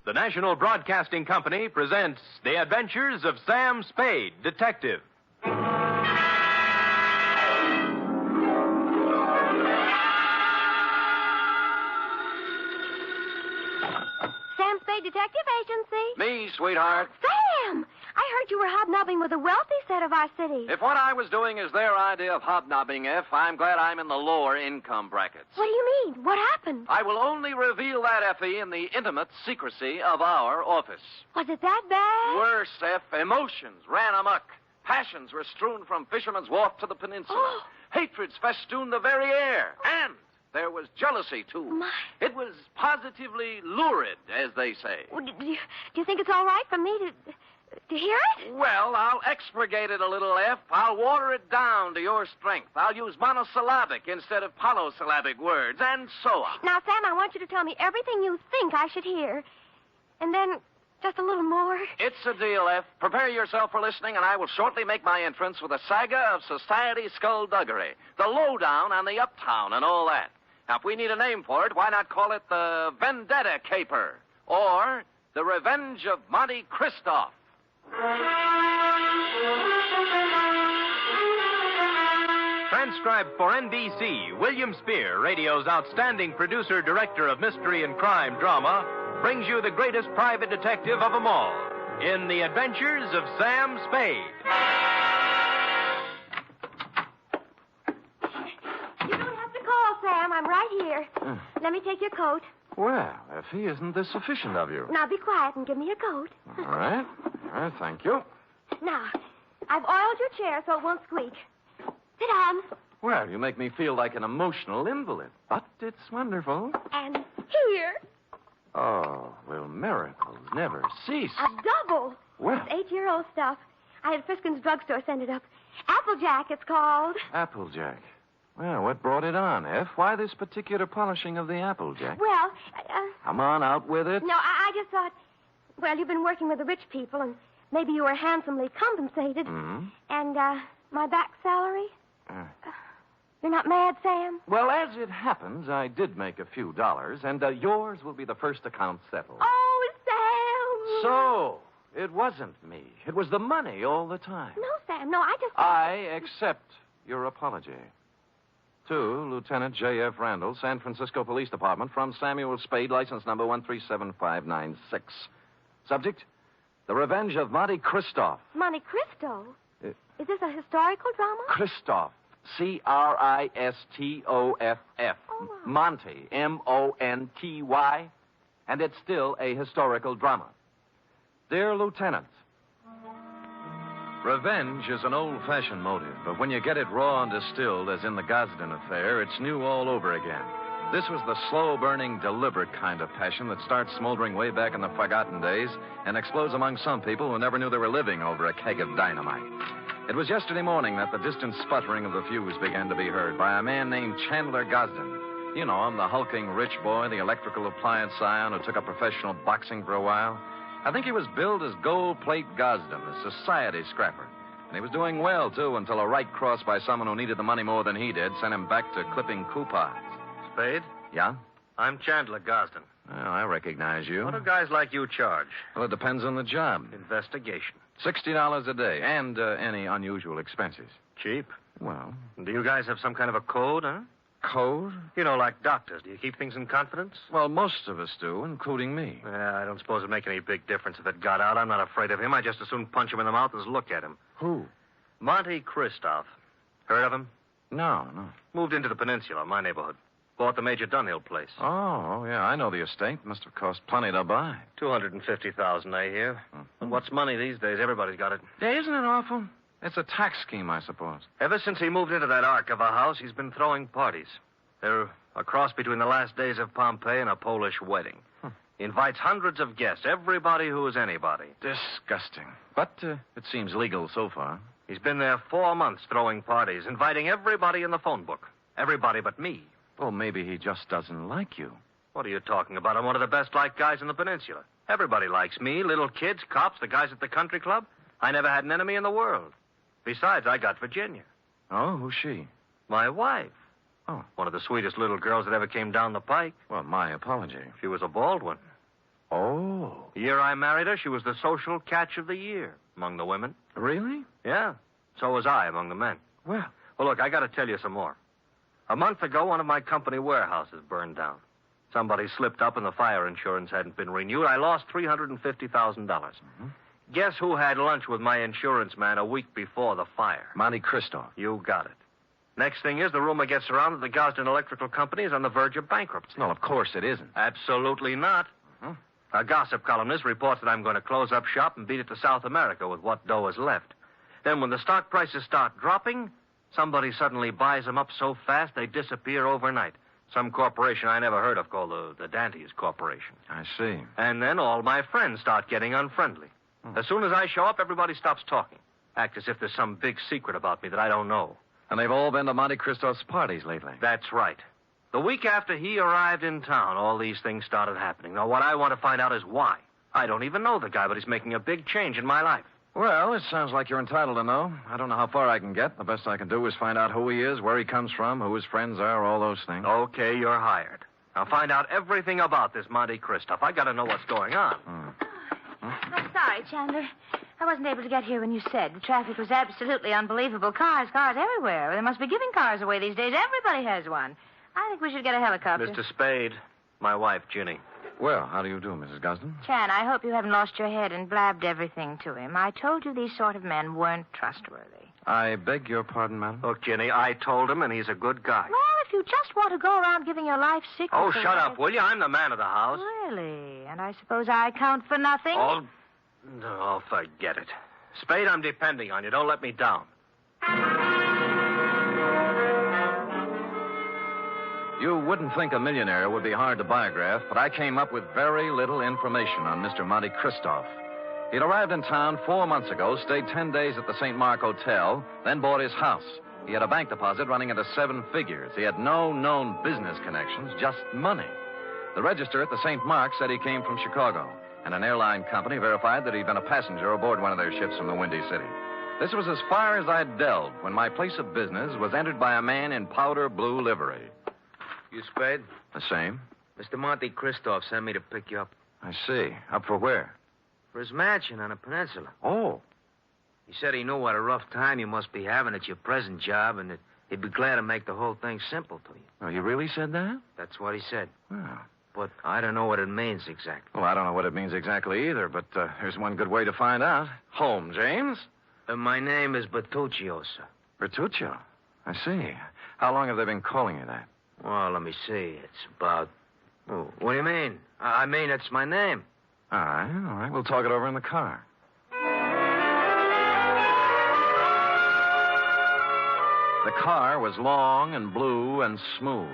the National Broadcasting Company presents The Adventures of Sam Spade, Detective. Sam Spade Detective Agency? Me, sweetheart. Sam! I heard you were hobnobbing with the wealthy set of our city. If what I was doing is their idea of hobnobbing, I'm glad I'm in the lower income brackets. What do you mean? What happened? I will only reveal that, Effie, in the intimate secrecy of our office. Was it that bad? Worse, F, emotions ran amok. Passions were strewn from Fisherman's Wharf to the peninsula. Oh. Hatreds festooned the very air. And there was jealousy, too. My. It was positively lurid, as they say. Well, do you think it's all right for me to hear it? Well, I'll expurgate it a little, F. I'll water it down to your strength. I'll use monosyllabic instead of polysyllabic words, and so on. Now, Sam, I want you to tell me everything you think I should hear. And then just a little more. It's a deal, F. Prepare yourself for listening, and I will shortly make my entrance with a saga of society skullduggery, the lowdown on the uptown and all that. Now, if we need a name for it, why not call it the Vendetta Caper or the Revenge of Monte Cristo? Transcribed for NBC, William Spear, radio's outstanding producer, director of mystery and crime drama, brings you the greatest private detective of them all in The Adventures of Sam Spade. You don't have to call, Sam. I'm right here. Let me take your coat. Well, Effie, isn't this sufficient of you? Now, be quiet and give me your coat. All right. All right, thank you. Now, I've oiled your chair so it won't squeak. Sit down. Well, you make me feel like an emotional invalid, but it's wonderful. And here, Oh, will miracles never cease? a double. Well. It's 8-year-old stuff. I had Friskin's drugstore send it up. Applejack, it's called. Applejack. Well, what brought it on, F? Why this particular polishing of the Applejack? Well, Come on, out with it. no, I just thought, well, you've been working with the rich people, and maybe you were handsomely compensated. Hmm? And, my back salary? You're not mad, Sam? Well, as it happens, I did make a few dollars, and yours will be the first account settled. Oh, Sam! So, it wasn't me. It was the money all the time. No, Sam, no, I just... I accept your apology. To Lieutenant J.F. Randall, San Francisco Police Department, from Samuel Spade, license number 1375596. Subject, The Revenge of Monte Cristo. Monte Cristo? Is this a historical drama? Christoph. Cristoff. Oh. Monty. Monty. And it's still a historical drama. Dear Lieutenant, revenge is an old-fashioned motive, but when you get it raw and distilled, as in the Gosden affair, it's new all over again. This was the slow-burning, deliberate kind of passion that starts smoldering way back in the forgotten days and explodes among some people who never knew they were living over a keg of dynamite. It was yesterday morning that the distant sputtering of the fuse began to be heard by a man named Chandler Gosden. You know him, the hulking rich boy, the electrical appliance scion who took up professional boxing for a while. I think he was billed as Gold Plate Gosden, a society scrapper. And he was doing well, too, until a right cross by someone who needed the money more than he did sent him back to clipping coupons. Spade? Yeah? I'm Chandler Gosden. Well, I recognize you. What do guys like you charge? Well, it depends on the job. Investigation. $60 a day, and any unusual expenses. Cheap. Well, Do you guys have some kind of a code, huh? code? You know, like doctors. Do you keep things in confidence? Well, most of us do, including me. I don't suppose it'd make any big difference if it got out. I'm not afraid of him. I just as soon punch him in the mouth as look at him. Who? Monte Cristo. Heard of him? No. Moved into the peninsula, my neighborhood. Bought the Major Dunhill place. Oh, yeah, I know the estate. Must have cost plenty to buy. $250,000, I hear. And what's money these days? Everybody's got it. Yeah, isn't it awful? It's a tax scheme, I suppose. Ever since he moved into that ark of a house, he's been throwing parties. They're a cross between the last days of Pompeii and a Polish wedding. He invites hundreds of guests, everybody who is anybody. Disgusting. But it seems legal so far. He's been there 4 months throwing parties, inviting everybody in the phone book. Everybody but me. Well, maybe he just doesn't like you. What are you talking about? I'm one of the best-liked guys in the peninsula. Everybody likes me, little kids, cops, the guys at the country club. I never had an enemy in the world. Besides, I got Virginia. Oh, who's she? My wife. Oh. One of the sweetest little girls that ever came down the pike. Well, my apology. She was a bald one. Oh. year I married her, she was the social catch of the year among the women. Really? Yeah. So was I among the men. Well, Look, I got to tell you some more. A month ago, one of my company warehouses burned down. Somebody slipped up and the fire insurance hadn't been renewed. I lost $350,000. Guess who had lunch with my insurance man a week before the fire? Monte Cristo. You got it. Next thing is, the rumor gets around that the Gosden Electrical Company is on the verge of bankruptcy. No, of course it isn't. Absolutely not. A gossip columnist reports that I'm going to close up shop and beat it to South America with what dough is left. Then when the stock prices start dropping, somebody suddenly buys them up so fast they disappear overnight. Some corporation I never heard of called the Dantes Corporation. I see. And then all my friends start getting unfriendly. As soon as I show up, everybody stops talking. Act as if there's some big secret about me that I don't know. And they've all been to Monte Cristo's parties lately. That's right. The week after he arrived in town, all these things started happening. Now, what I want to find out is why. I don't even know the guy, but he's making a big change in my life. Well, it sounds like you're entitled to know. I don't know how far I can get. The best I can do is find out who he is, where he comes from, who his friends are, all those things. Okay, you're hired. Now, find out everything about this Monte Cristo. I got to know what's going on. I'm sorry, Chandler. I wasn't able to get here when you said. The traffic was absolutely unbelievable. Cars everywhere. They must be giving cars away these days. Everybody has one. I think we should get a helicopter. Mr. Spade, my wife, Ginny. Well, how do you do, Mrs. Gosden? Chan, I hope you haven't lost your head and blabbed everything to him. I told you these sort of men weren't trustworthy. I beg your pardon, madam? Look, Ginny, I told him, and he's a good guy. Well, if you just want to go around giving your life secrets... Oh, shut up, will you? I'm the man of the house. Really? And I suppose I count for nothing? Oh, no, forget it. Spade, I'm depending on you. Don't let me down. You wouldn't think a millionaire would be hard to biograph, but I came up with very little information on Mr. Monte Cristo. He'd arrived in town 4 months ago, stayed 10 days at the St. Mark Hotel, then bought his house. He had a bank deposit running into 7 figures. He had no known business connections, just money. The register at the St. Mark said he came from Chicago, and an airline company verified that he'd been a passenger aboard one of their ships from the Windy City. This was as far as I'd delved when my place of business was entered by a man in powder blue livery. You Spade? The same. Mr. Monte Cristo sent me to pick you up. I see. Up for where? For his mansion on the peninsula. Oh. He said he knew what a rough time you must be having at your present job and that he'd be glad to make the whole thing simple to you. Oh, he really said that? That's what he said. Oh. But I don't know what it means exactly. Well, I don't know what it means exactly either, but there's one good way to find out. Home, James? My name is Bertuccio, sir. Bertuccio. I see. How long have they been calling you that? Well, let me see. It's about... Oh, what do you mean? I mean, it's my name. All right. We'll talk it over in the car. The car was long and blue and smooth.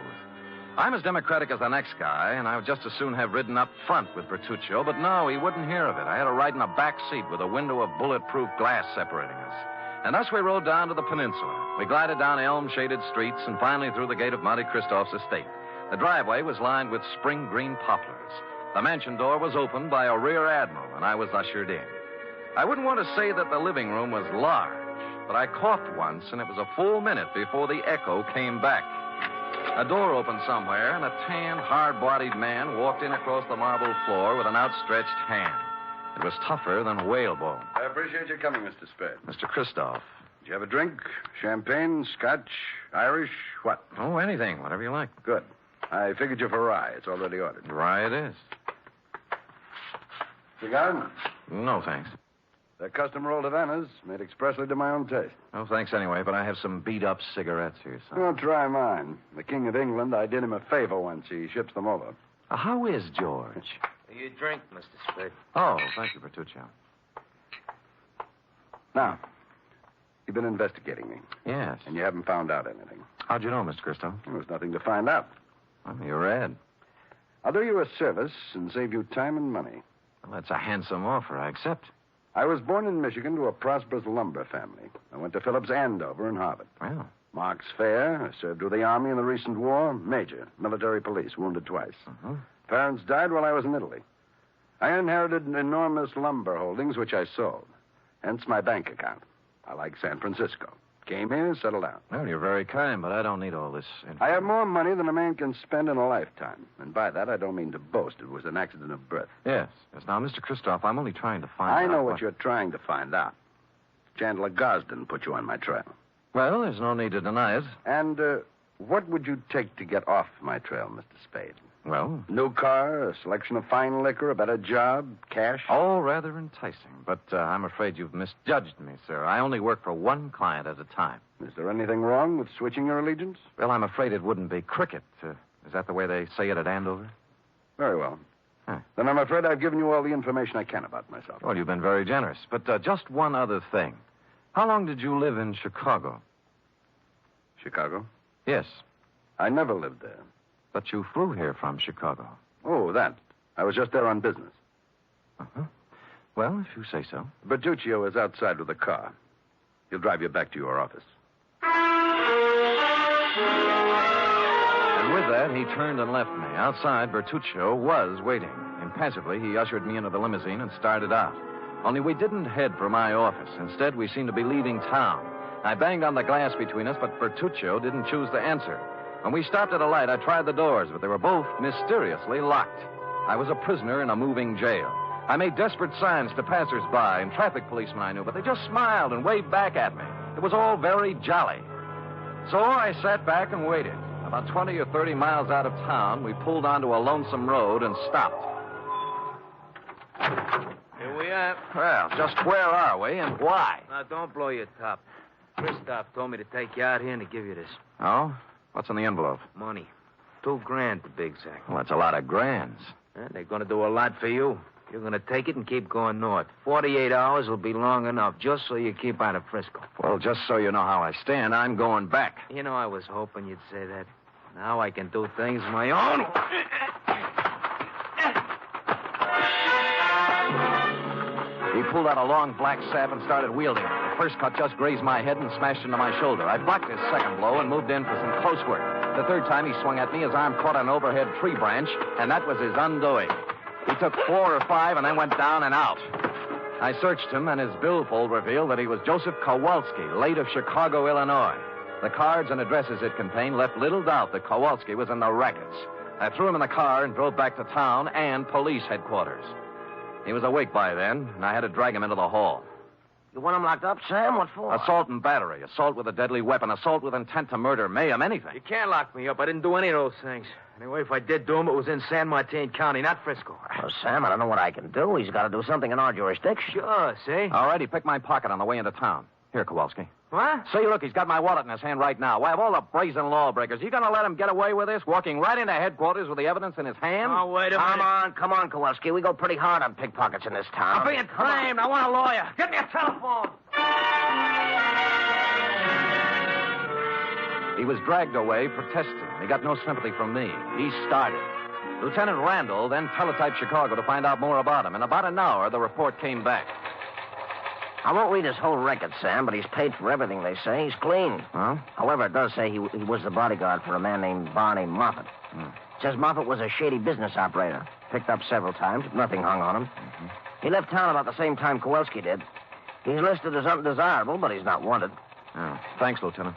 I'm as democratic as the next guy, and I would just as soon have ridden up front with Bertuccio, but no, he wouldn't hear of it. I had to ride in a back seat with a window of bulletproof glass separating us. And thus we rode down to the peninsula. We glided down elm-shaded streets and finally through the gate of Monte Cristo's estate. The driveway was lined with spring green poplars. The mansion door was opened by a rear admiral, and I was ushered in. I wouldn't want to say that the living room was large, but I coughed once, and it was a full minute before the echo came back. A door opened somewhere, and a tan, hard-bodied man walked in across the marble floor with an outstretched hand. It was tougher than whalebone. I appreciate your coming, Mr. Spade. Mr. Christoph. Did you have a drink? Champagne, Scotch, Irish, what? Oh, anything, whatever you like. Good. I figured you for rye. It's already ordered. Rye it is. Cigar? No, thanks. They're custom rolled Havanas, made expressly to my own taste. Oh, thanks anyway, but I have some beat-up cigarettes here, son. Oh, try mine. The King of England, I did him a favor once. He ships them over. How is George? You drink, Mr. Spade. Oh, thank you, Bertuccio. Now, you've been investigating me, Yes. and you haven't found out anything. How'd you know, Mr. Cristo? There was nothing to find out. Well, you read. I'll do you a service and save you time and money. Well, that's a handsome offer. I accept. I was born in Michigan to a prosperous lumber family. I went to Phillips Andover and Harvard. Well, Mark's fair. I served with the Army in the recent war. Major, military police, wounded twice. Parents died while I was in Italy. I inherited enormous lumber holdings, which I sold. Hence my bank account. I like San Francisco. Came here, settled down. Well, you're very kind, but I don't need all this I have more money than a man can spend in a lifetime. And by that, I don't mean to boast. It was an accident of birth. Yes. Now, Mr. Christoph, I'm only trying to find out. I know what you're trying to find out. Chandler Gosden put you on my trail. Well, there's no need to deny it. And what would you take to get off my trail, Mr. Spade? Well, New car, a selection of fine liquor, a better job, cash? all rather enticing, but I'm afraid you've misjudged me, sir. I only work for one client at a time. Is there anything wrong with switching your allegiance? Well, I'm afraid it wouldn't be cricket. Is that the way they say it at Andover? Very well. Huh. Then I'm afraid I've given you all the information I can about myself. Well, you've been very generous. But just one other thing. How long did you live in Chicago? Chicago? Yes, I never lived there. but you flew here from Chicago. Oh, that. I was just there on business. Uh-huh. Well, if you say so. Bertuccio is outside with a car. He'll drive you back to your office. And with that, he turned and left me. Outside, Bertuccio was waiting. Impassively, he ushered me into the limousine and started out. Only we didn't head for my office. Instead, we seemed to be leaving town. I banged on the glass between us, but Bertuccio didn't choose to answer. When we stopped at a light, I tried the doors, but they were both mysteriously locked. I was a prisoner in a moving jail. I made desperate signs to passers-by and traffic policemen I knew, but they just smiled and waved back at me. It was all very jolly. So I sat back and waited. About 20 or 30 miles out of town, we pulled onto a lonesome road and stopped. Here we are. Well, just where are we and why? Now, don't blow your top. Christoph told me to take you out here and to give you this Oh? What's in the envelope? money. $2,000 to be exact. Well, that's a lot of grands. They're going to do a lot for you. You're going to take it and keep going north. 48 hours will be long enough, just so you keep out of Frisco. Well, just so you know how I stand, I'm going back. You know, I was hoping you'd say that. Now I can do things my own. He pulled out a long black sap and started wielding it. The first cut just grazed my head and smashed into my shoulder. I blocked his second blow and moved in for some close work. The third time he swung at me, his arm caught an overhead tree branch, and that was his undoing. He took 4 or 5 and then went down and out. I searched him, and his billfold revealed that he was Joseph Kowalski, late of Chicago, Illinois. The cards and addresses it contained left little doubt that Kowalski was in the rackets. I threw him in the car and drove back to town and police headquarters. He was awake by then, and I had to drag him into the hall. You want him locked up, Sam? What for? Assault and battery, assault with a deadly weapon, assault with intent to murder, mayhem, anything. You can't lock me up. I didn't do any of those things. Anyway, if I did do them, it was in San Martin County, not Frisco. Well, Sam, I don't know what I can do. He's got to do something in our jurisdiction. Sure, see? All right, he picked my pocket on the way into town. Here, Kowalski. What? See, look, he's got my wallet in his hand right now. Why, of all the brazen lawbreakers, you going to let him get away with this, walking right into headquarters with the evidence in his hand? Oh, wait a minute. Come on, Kowalski. We go pretty hard on pickpockets in this town. I'm being framed. I want a lawyer. Get me a telephone. He was dragged away, protesting. He got no sympathy from me. He started. Lieutenant Randall then teletyped Chicago to find out more about him. In about an hour, the report came back. I won't read his whole record, Sam, but he's paid for everything, they say. He's clean. Huh? However, it does say he was the bodyguard for a man named Barney Moffat. Says Moffat was a shady business operator. Picked up several times. Nothing hung on him. He left town about the same time Kowalski did. He's listed as undesirable, but he's not wanted. Oh, thanks, Lieutenant.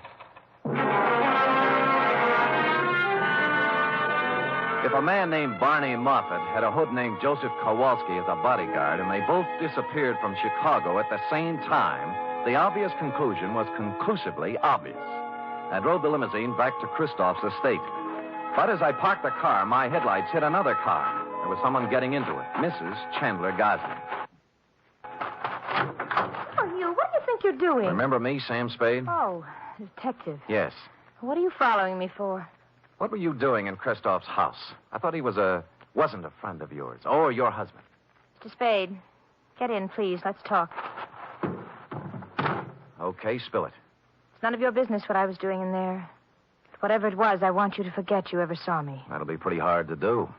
If a man named Barney Moffat had a hood named Joseph Kowalski as a bodyguard, and they both disappeared from Chicago at the same time, the obvious conclusion was conclusively obvious. I drove the limousine back to Christoph's estate. But as I parked the car, my headlights hit another car. There was someone getting into it, Mrs. Chandler Gosling. Oh, you, what do you think you're doing? Remember me, Sam Spade? Oh, detective. Yes. What are you following me for? What were you doing in Christoph's house? I thought he wasn't a friend of yours, or your husband. Mr. Spade, get in, please. Let's talk. Okay, spill it. It's none of your business what I was doing in there. But whatever it was, I want you to forget you ever saw me. That'll be pretty hard to do.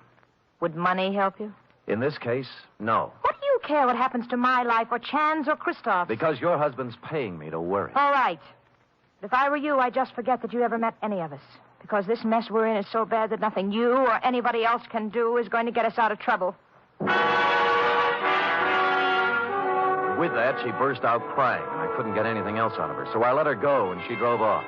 Would money help you? In this case, no. What do you care what happens to my life or Chan's or Christoph's? Because your husband's paying me to worry. All right. But if I were you, I'd just forget that you ever met any of us. Because this mess we're in is so bad that nothing you or anybody else can do is going to get us out of trouble. And with that, she burst out crying, and I couldn't get anything else out of her. So I let her go, and she drove off.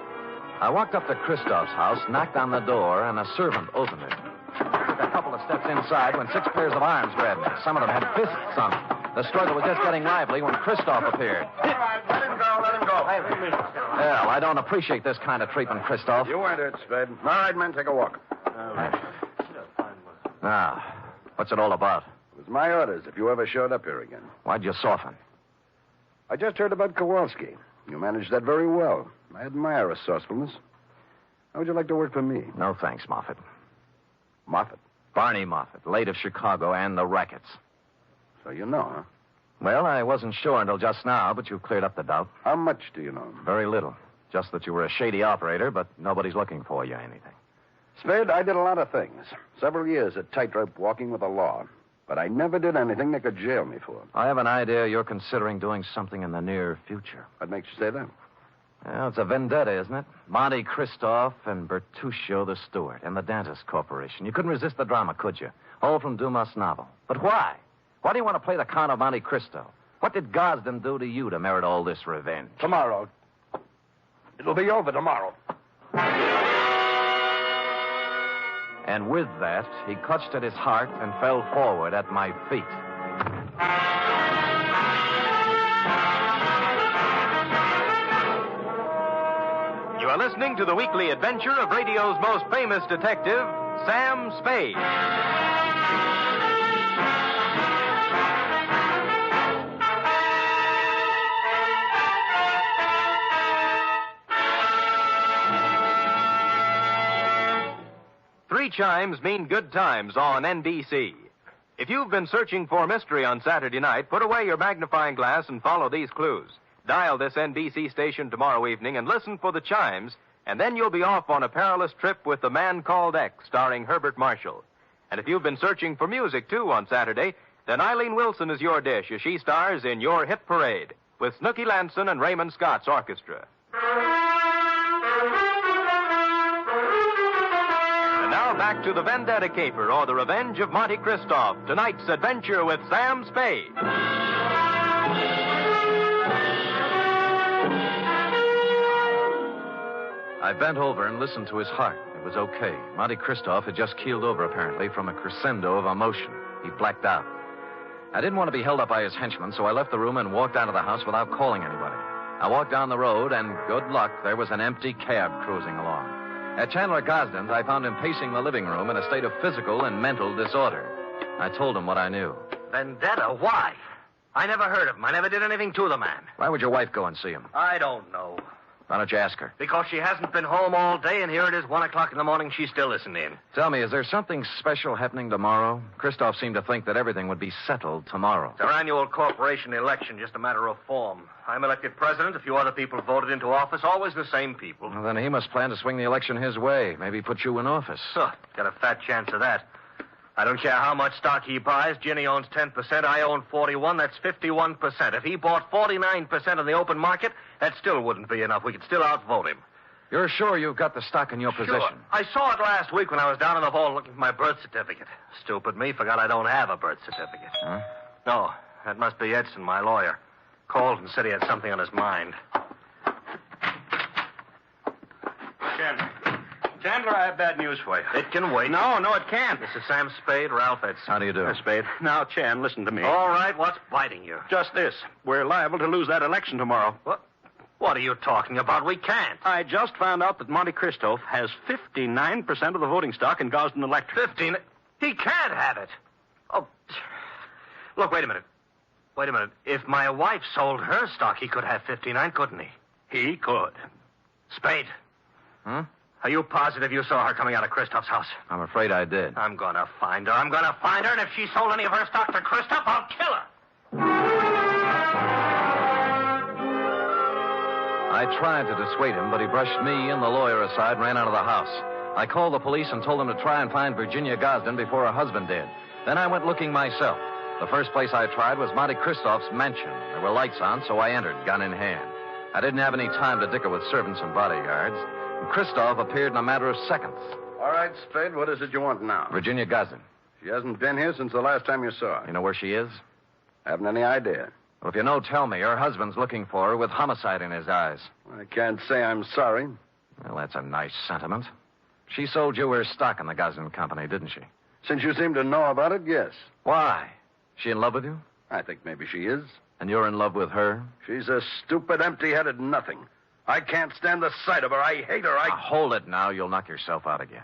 I walked up to Christoph's house, knocked on the door, and a servant opened it. Took a couple of steps inside when 6 pairs of arms grabbed me. Some of them had fists on them. The struggle was just getting lively when Christoph appeared. All right, let him go, let him go. Well, I don't appreciate this kind of treatment, Christoph. You weren't hurt, Spade. All right, men, take a walk. Now, what's it all about? It was my orders if you ever showed up here again. Why'd you soften? I just heard about Kowalski. You managed that very well. I admire resourcefulness. How would you like to work for me? No thanks, Moffat. Moffat. Barney Moffat, late of Chicago and the rackets. So you know, huh? Well, I wasn't sure until just now, but you've cleared up the doubt. How much do you know? Very little. Just that you were a shady operator, but nobody's looking for you or anything. Spade, I did a lot of things. Several years at tightrope walking with the law. But I never did anything they could jail me for. I have an idea you're considering doing something in the near future. What makes you say that? Well, it's a vendetta, isn't it? Monte Christoph and Bertuccio the Steward and the Dentist Corporation. You couldn't resist the drama, could you? All from Dumas' novel. But why? Why do you want to play the Count of Monte Cristo? What did Gosden do to you to merit all this revenge? Tomorrow. It'll be over tomorrow. And with that, he clutched at his heart and fell forward at my feet. You are listening to the weekly adventure of radio's most famous detective, Sam Spade. Three chimes mean good times on NBC. If you've been searching for mystery on Saturday night, put away your magnifying glass and follow these clues. Dial this NBC station tomorrow evening and listen for the chimes, and then you'll be off on a perilous trip with The Man Called X, starring Herbert Marshall. And if you've been searching for music, too, on Saturday, then Eileen Wilson is your dish as she stars in Your Hit Parade with Snooky Lanson and Raymond Scott's orchestra. And now back to the Vendetta Caper, or The Revenge of Monte Christoph, tonight's adventure with Sam Spade. I bent over and listened to his heart. It was okay. Monte Christoph had just keeled over, apparently, from a crescendo of emotion. He blacked out. I didn't want to be held up by his henchmen, so I left the room and walked out of the house without calling anybody. I walked down the road, and good luck, there was an empty cab cruising along. At Chandler Gosden's, I found him pacing the living room in a state of physical and mental disorder. I told him what I knew. Vendetta? Why? I never heard of him. I never did anything to the man. Why would your wife go and see him? I don't know. Why don't you ask her? Because she hasn't been home all day, and here it is 1 o'clock in the morning. She still isn't in. Tell me, is there something special happening tomorrow? Christoph seemed to think that everything would be settled tomorrow. It's our annual corporation election, just a matter of form. I'm elected president. A few other people voted into office, always the same people. Well, then he must plan to swing the election his way. Maybe put you in office. Huh, got a fat chance of that. I don't care how much stock he buys. Ginny owns 10%. I own 41. That's 51%. If he bought 49% in the open market, that still wouldn't be enough. We could still outvote him. You're sure you've got the stock in your possession? Sure. I saw it last week when I was down in the vault looking for my birth certificate. Stupid me, forgot I don't have a birth certificate. Huh? No, that must be Edson, my lawyer. Called and said he had something on his mind. Chandler, I have bad news for you. It can wait. No, it can't. This is Sam Spade, Ralph Edson. How do you do? Spade. Now, Chan, listen to me. All right, what's biting you? Just this. We're liable to lose that election tomorrow. What are you talking about? We can't. I just found out that Monte Christoph has 59% of the voting stock in Gosden Electric. 15? He can't have it. Oh, look, wait a minute. If my wife sold her stock, he could have 59, couldn't he? He could. Spade. Huh? Are you positive you saw her coming out of Christoph's house? I'm afraid I did. I'm gonna find her. And if she sold any of her stock to Christoph, I'll kill her. I tried to dissuade him, but he brushed me and the lawyer aside and ran out of the house. I called the police and told them to try and find Virginia Gosden before her husband did. Then I went looking myself. The first place I tried was Monte Christoph's mansion. There were lights on, so I entered, gun in hand. I didn't have any time to dicker with servants and bodyguards. And Christoph appeared in a matter of seconds. All right, Spade, what is it you want now? Virginia Gosden. She hasn't been here since the last time you saw her. You know where she is? Haven't any idea. Well, if you know, tell me. Her husband's looking for her with homicide in his eyes. I can't say I'm sorry. Well, that's a nice sentiment. She sold you her stock in the Gosden Company, didn't she? Since you seem to know about it, yes. Why? She in love with you? I think maybe she is. And you're in love with her? She's a stupid, empty-headed nothing. I can't stand the sight of her. I hate her. Now, hold it now. You'll knock yourself out again.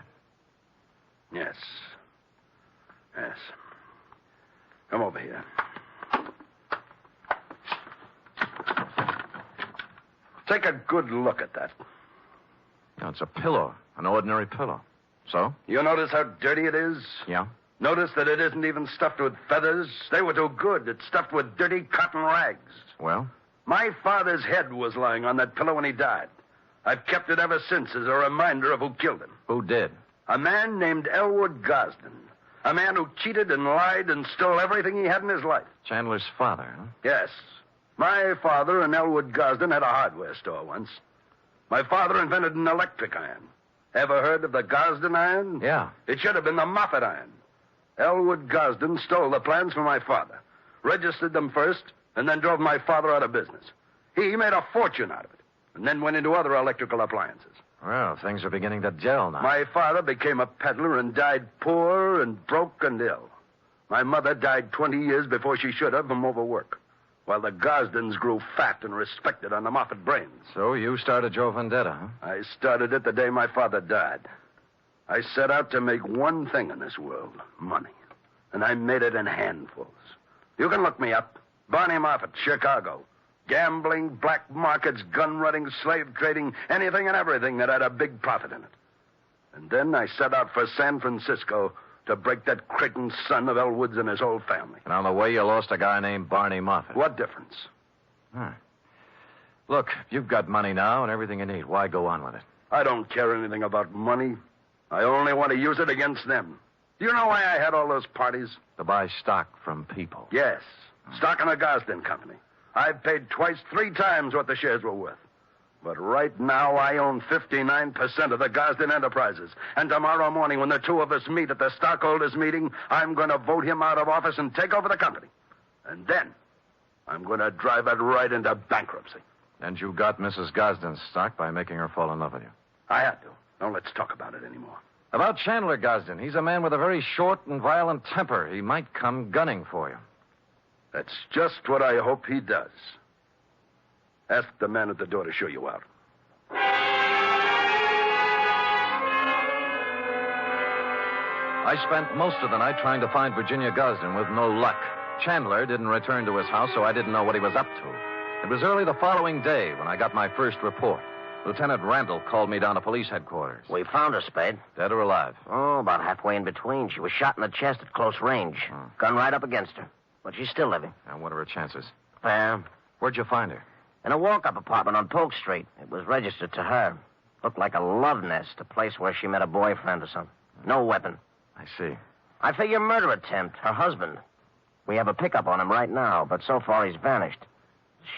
Yes. Yes. Come over here. Take a good look at that. No, it's a pillow. An ordinary pillow. So? You notice how dirty it is? Yeah. Notice that it isn't even stuffed with feathers. They were too good. It's stuffed with dirty cotton rags. Well? My father's head was lying on that pillow when he died. I've kept it ever since as a reminder of who killed him. Who did? A man named Elwood Gosden. A man who cheated and lied and stole everything he had in his life. Chandler's father, huh? Yes. My father and Elwood Gosden had a hardware store once. My father invented an electric iron. Ever heard of the Gosden iron? Yeah. It should have been the Moffat iron. Elwood Gosden stole the plans from my father, registered them first, and then drove my father out of business. He made a fortune out of it, and then went into other electrical appliances. Well, things are beginning to gel now. My father became a peddler and died poor and broke and ill. My mother died 20 years before she should have from overwork, while the Gosdens grew fat and respected on the Moffat brains. So you started your vendetta, huh? I started it the day my father died. I set out to make one thing in this world, money. And I made it in handfuls. You can look me up. Barney Moffat, Chicago. Gambling, black markets, gun running, slave trading, anything and everything that had a big profit in it. And then I set out for San Francisco to break that Creighton son of Elwood's and his whole family. And on the way, you lost a guy named Barney Moffat. What difference? Huh. Look, you've got money now and everything you need. Why go on with it? I don't care anything about money. I only want to use it against them. Do you know why I had all those parties? To buy stock from people. Yes. Stock in the Gosden Company. I've paid twice, 3 times what the shares were worth. But right now, I own 59% of the Gosden Enterprises. And tomorrow morning, when the two of us meet at the stockholders' meeting, I'm going to vote him out of office and take over the company. And then, I'm going to drive it right into bankruptcy. And you got Mrs. Gosden's stock by making her fall in love with you. I had to. Now, let's talk about it anymore. About Chandler Gosden. He's a man with a very short and violent temper. He might come gunning for you. That's just what I hope he does. Ask the man at the door to show you out. I spent most of the night trying to find Virginia Gosden with no luck. Chandler didn't return to his house, so I didn't know what he was up to. It was early the following day when I got my first report. Lieutenant Randall called me down to police headquarters. We found her, Spade. Dead or alive? Oh, about halfway in between. She was shot in the chest at close range. Gun right up against her. But she's still living. And what are her chances? Fair. Where'd you find her? In a walk-up apartment on Polk Street. It was registered to her. Looked like a love nest, a place where she met a boyfriend or something. No weapon. I see. I figure murder attempt, her husband. We have a pickup on him right now, but so far he's vanished.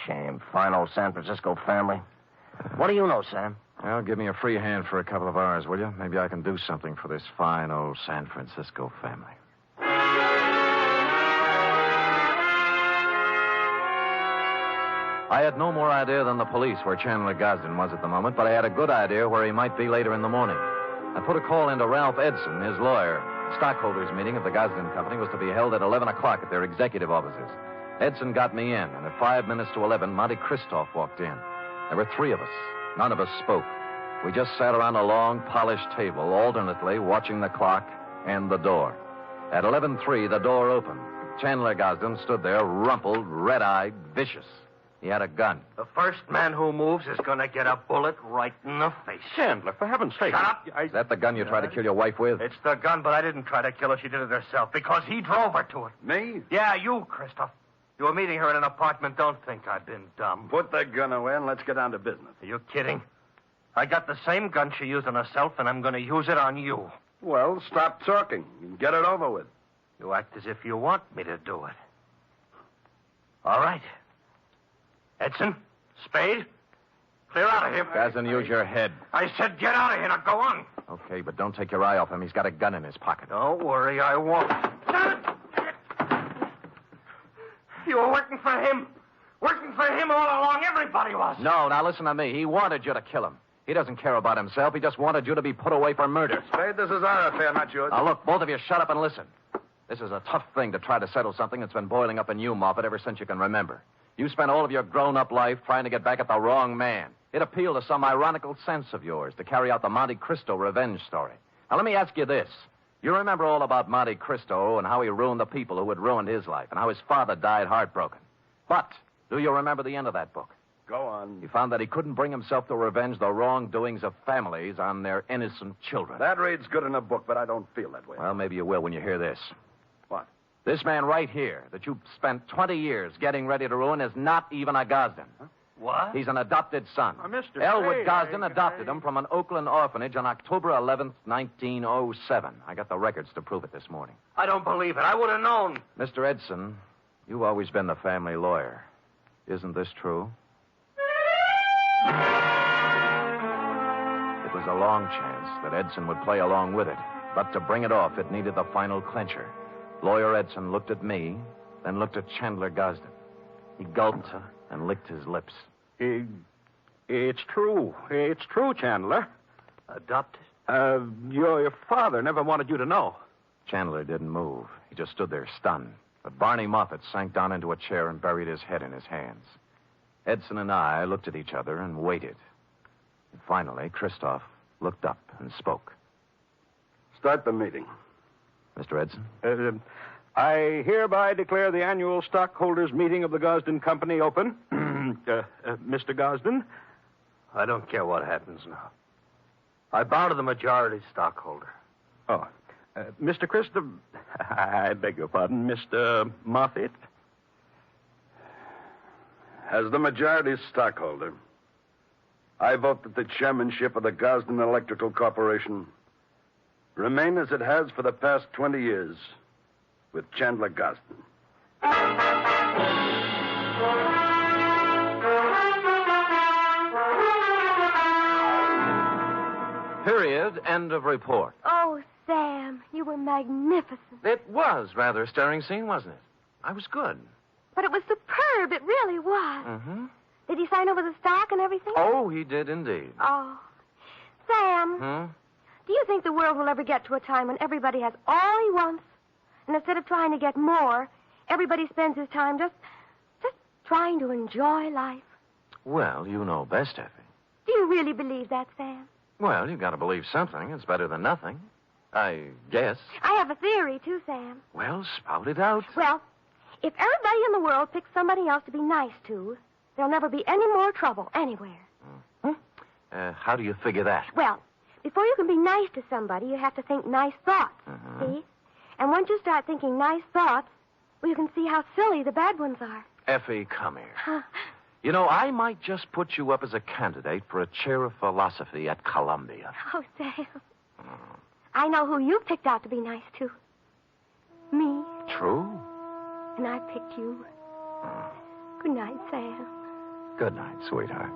Shame. Fine old San Francisco family. What do you know, Sam? Well, give me a free hand for a couple of hours, will you? Maybe I can do something for this fine old San Francisco family. I had no more idea than the police where Chandler Gosden was at the moment, but I had a good idea where he might be later in the morning. I put a call into Ralph Edson, his lawyer. The stockholders' meeting of the Gosden Company was to be held at 11 o'clock at their executive offices. Edson got me in, and at 5 minutes to 11, Monte Christoph walked in. There were 3 of us. None of us spoke. We just sat around a long, polished table, alternately watching the clock and the door. At 11:03, the door opened. Chandler Gosden stood there, rumpled, red-eyed, vicious. He had a gun. The first man who moves is going to get a bullet right in the face. Chandler, for heaven's sake. Shut up. Is that the gun you tried to kill your wife with? It's the gun, but I didn't try to kill her. She did it herself because he drove her to it. Me? Yeah, you, Christoph. You were meeting her in an apartment. Don't think I've been dumb. Put the gun away and let's get down to business. Are you kidding? I got the same gun she used on herself, and I'm going to use it on you. Well, stop talking and get it over with. You act as if you want me to do it. All right. Edson, Spade, clear out of here. Gosden, use your head. I said get out of here. Now go on. Okay, but don't take your eye off him. He's got a gun in his pocket. Don't worry, I won't. You were working for him. Working for him all along, everybody was. No, now listen to me. He wanted you to kill him. He doesn't care about himself. He just wanted you to be put away for murder. Spade, this is our affair, not yours. Now, look, both of you shut up and listen. This is a tough thing to try to settle something that's been boiling up in you, Moffat, ever since you can remember. You spent all of your grown-up life trying to get back at the wrong man. It appealed to some ironical sense of yours to carry out the Monte Cristo revenge story. Now, let me ask you this. You remember all about Monte Cristo and how he ruined the people who had ruined his life and how his father died heartbroken. But do you remember the end of that book? Go on. He found that he couldn't bring himself to revenge the wrongdoings of families on their innocent children. That reads good in a book, but I don't feel that way. Well, maybe you will when you hear this. What? This man right here that you spent 20 years getting ready to ruin is not even a Gosden. Huh? What? He's an adopted son. Mr. Elwood Spade, Gosden adopted him from an Oakland orphanage on October 11th, 1907. I got the records to prove it this morning. I don't believe it. I would have known. Mr. Edson, you've always been the family lawyer. Isn't this true? It was a long chance that Edson would play along with it. But to bring it off, it needed the final clincher. Lawyer Edson looked at me, then looked at Chandler Gosden. He gulped and licked his lips. It's true. It's true, Chandler. Adopted? Your father never wanted you to know. Chandler didn't move. He just stood there stunned. But Barney Moffat sank down into a chair and buried his head in his hands. Edson and I looked at each other and waited. And finally, Christoph looked up and spoke. Start the meeting. Mr. Edson? I hereby declare the annual stockholders' meeting of the Gosden Company open. Mr. Gosden? I don't care what happens now. I bow to the majority stockholder. Oh. Mr. Christopher... I beg your pardon, Mr. Moffat? As the majority stockholder, I vote that the chairmanship of the Gosden Electrical Corporation remain as it has for the past 20 years with Chandler Gosden. Period. End of report. Oh, Sam, you were magnificent. It was rather a stirring scene, wasn't it? I was good. But it was superb. It really was. Mm-hmm. Did he sign over the stock and everything? Oh, he did indeed. Oh. Sam, do you think the world will ever get to a time when everybody has all he wants? And instead of trying to get more, everybody spends his time just trying to enjoy life? Well, you know best, Effie. Do you really believe that, Sam? Well, you've got to believe something. It's better than nothing. I guess. I have a theory, too, Sam. Well, spout it out. Well, if everybody in the world picks somebody else to be nice to, there'll never be any more trouble anywhere. How do you figure that? Well, before you can be nice to somebody, you have to think nice thoughts, see? And once you start thinking nice thoughts, well, you can see how silly the bad ones are. Effie, come here. You know, I might just put you up as a candidate for a chair of philosophy at Columbia. Oh, Sam. I know who you picked out to be nice to. Me. True. And I picked you. Good night, Sam. Good night, sweetheart.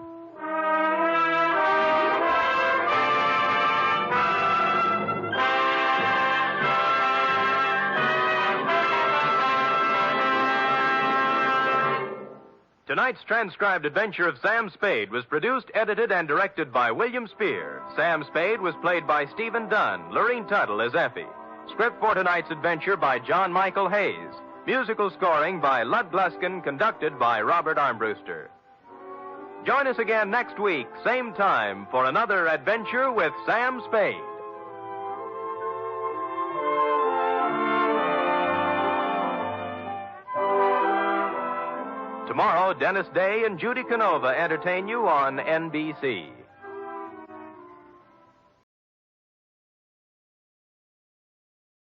Tonight's transcribed adventure of Sam Spade was produced, edited, and directed by William Spear. Sam Spade was played by Stephen Dunn, Lorene Tuttle as Effie. Script for tonight's adventure by John Michael Hayes. Musical scoring by Lud Gluskin, conducted by Robert Armbruster. Join us again next week, same time, for another adventure with Sam Spade. Tomorrow, Dennis Day and Judy Canova entertain you on NBC.